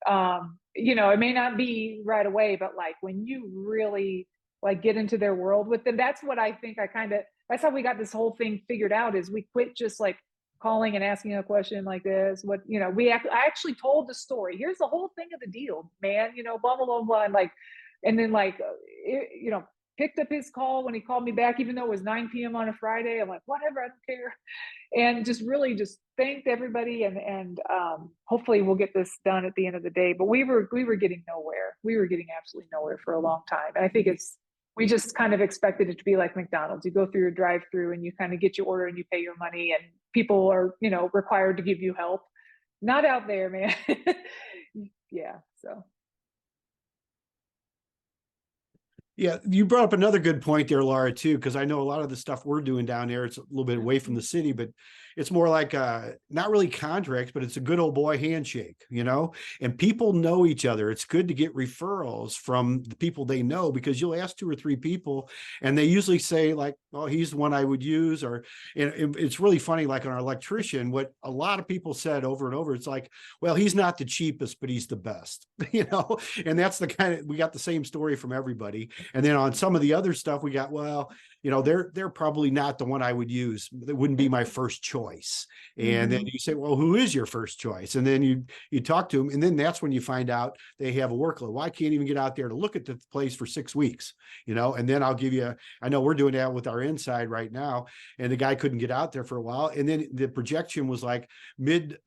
You know, it may not be right away, but like when you really like get into their world with them, that's what I think that's how we got this whole thing figured out, is we quit just like calling and asking a question like this. What, you know, I actually told the story. Here's the whole thing of the deal, man, you know, blah, blah, blah, blah. And then you know, picked up his call when he called me back, even though it was 9 p.m. on a Friday. I'm like, whatever, I don't care. And just really just thanked everybody. And hopefully we'll get this done at the end of the day. But we were getting nowhere. We were getting absolutely nowhere for a long time. And I think we just kind of expected it to be like McDonald's. You go through your drive-through and you kind of get your order and you pay your money, and people are, you know, required to give you help. Not out there, man. Yeah, so. Yeah, you brought up another good point there, Laura, too, because I know a lot of the stuff we're doing down there, it's a little bit away from the city, but it's more like not really contracts, but it's a good old boy handshake, you know, and people know each other. It's good to get referrals from the people they know, because you'll ask 2 or 3 people and they usually say like, oh, he's the one I would use. Or and it's really funny, like on our electrician, what a lot of people said over and over, it's like, well, he's not the cheapest, but he's the best, you know, and that's the kind of, we got the same story from everybody. And then on some of the other stuff, we got, well, you know, they're probably not the one I would use. That wouldn't be my first choice. And then you say, well, who is your first choice? And then you talk to them, and then that's when you find out they have a workload. Well, I can't even get out there to look at the place for 6 weeks, you know, and then I'll give you, I know we're doing that with our inside right now, and the guy couldn't get out there for a while. And then the projection was like mid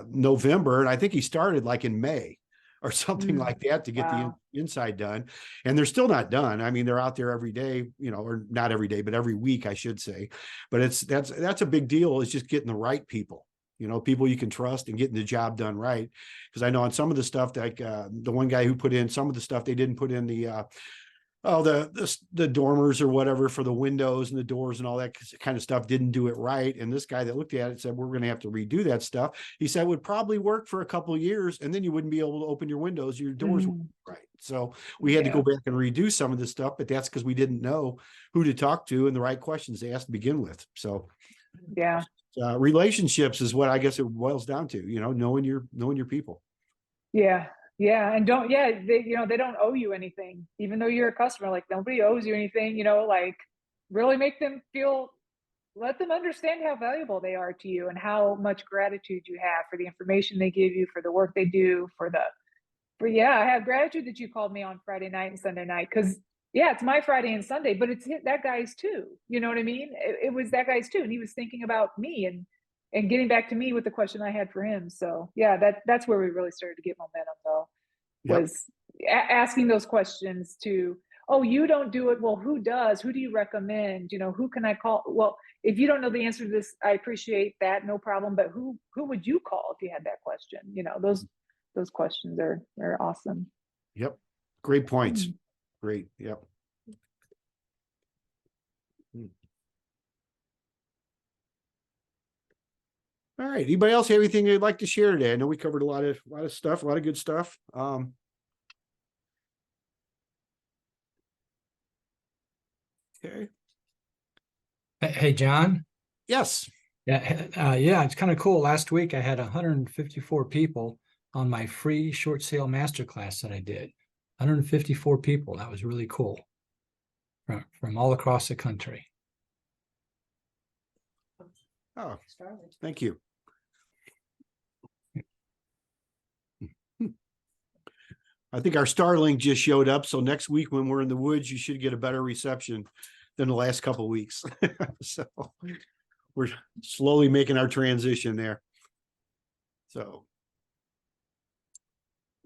November. And I think he started like in May. or something like that to get Wow. the inside done. And they're still not done. I mean, they're out there every day, you know, or not every day, but every week, I should say. But that's a big deal, is just getting the right people, you know, people you can trust and getting the job done right. Because I know on some of the stuff, like the one guy who put in some of the stuff, they didn't put in the the dormers or whatever for the windows and the doors and all that kind of stuff, didn't do it right. And this guy that looked at it said, we're going to have to redo that stuff. He said it would probably work for a couple of years, and then you wouldn't be able to open your windows, your doors wouldn't be right. So we had to go back and redo some of this stuff, but that's because we didn't know who to talk to and the right questions to ask to begin with. So Yeah. relationships is what I guess it boils down to, you know, knowing your people. Yeah. Yeah. And they, you know, they don't owe you anything, even though you're a customer. Like, nobody owes you anything, you know, like, really make them feel, let them understand how valuable they are to you and how much gratitude you have for the information they give you, for the work they do, I have gratitude that you called me on Friday night and Sunday night. Cause yeah, it's my Friday and Sunday, but it's that guy's too. You know what I mean? It was that guy's too. And he was thinking about me and getting back to me with the question I had for him. So yeah, that's where we really started to get momentum, though, was asking those questions to, oh, you don't do it. Well, who does? Who do you recommend? You know, who can I call? Well, if you don't know the answer to this, I appreciate that. No problem. But who would you call if you had that question? You know, those questions are awesome. Yep. Great points. Great. Yep. All right. Anybody else have anything they'd like to share today? I know we covered a lot of stuff, a lot of good stuff. Okay. Hey, John. Yes. Yeah, it's kind of cool. Last week I had 154 people on my free short sale masterclass that I did. 154 people. That was really cool. From all across the country. Oh, thank you. I think our Starlink just showed up. So next week when we're in the woods, you should get a better reception than the last couple of weeks. So we're slowly making our transition there. So,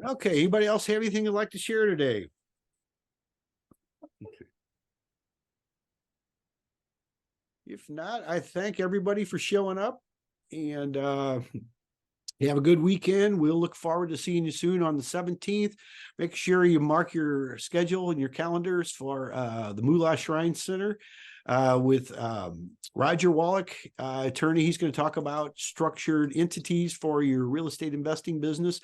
okay. Anybody else have anything you'd like to share today? Okay. If not, I thank everybody for showing up, and you have a good weekend. We'll look forward to seeing you soon on the 17th. Make sure you mark your schedule and your calendars for the Moolah Shrine Center with Roger Wallach, attorney. He's going to talk about structured entities for your real estate investing business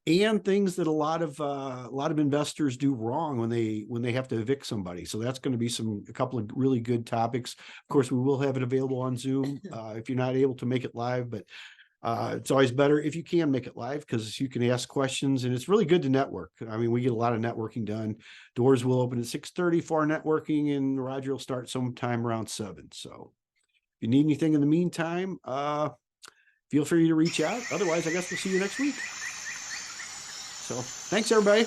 and things that a lot of investors do wrong when they have to evict somebody. So that's going to be a couple of really good topics. Of course, we will have it available on Zoom if you're not able to make it live, but it's always better if you can make it live, because you can ask questions and it's really good to network. I mean, we get a lot of networking done. Doors will open at 6:30 for our networking, and Roger will start sometime around 7. So if you need anything in the meantime, feel free to reach out. Otherwise, I guess we'll see you next week. So thanks, everybody.